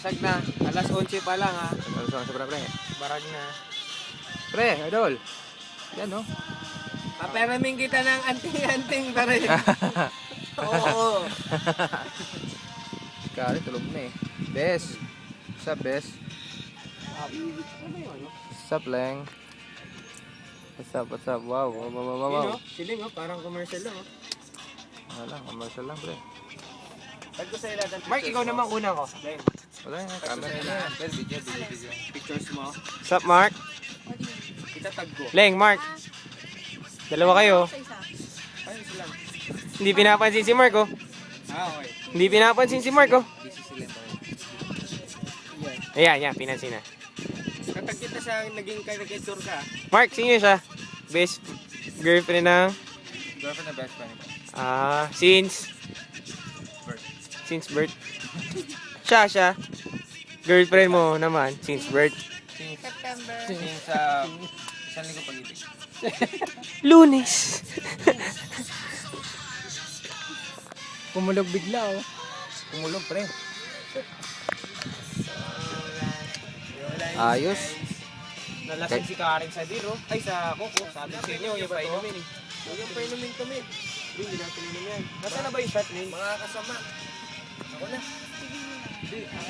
Basag na. Alas 11 pa lang ha. Alas 11 pa na, pre. Barag na. Pre, idol. Yan, no? Paperamin kita ng anting-anting pa rin. Oo. Kari, tulog na eh. Bes. What's up, Bes? What's up, Leng? What's up, what's up? Wow, wow, wow, wow, wow. Yun, siling parang commercial lang. Wala, commercial lang, pre. Tag ko sa lahat ng Mark, ikaw naman una ko. Wala yan, camera na yan. Pero video. Pictures mo. What's up, Mark? Itatag ko. Leng, Mark. Dalawa kayo. Ayun sila. Hindi pinapansin si Mark, oh. Okay. Hindi pinapansin si Mark, oh. Busy sila tayo. Ayan, yan, pinansin na. Tatag kita sa naging caricature ka. Mark, sino siya? Best girlfriend ng... Girlfriend na best friend. Since birth. Siya. Girlfriend mo naman, since birth. September. Since isang linggo pag-ibig. Lunes. Kumulog bigla oh. Kumulog pre. Ayos. Nalasing si Karen sa Diro. Ay sa Coco. Sabi sa inyo yung painumin eh. Yung painumin kami. Hindi natin inom yan. Nasaan na ba yung shot name? Mga kasama. Ako na.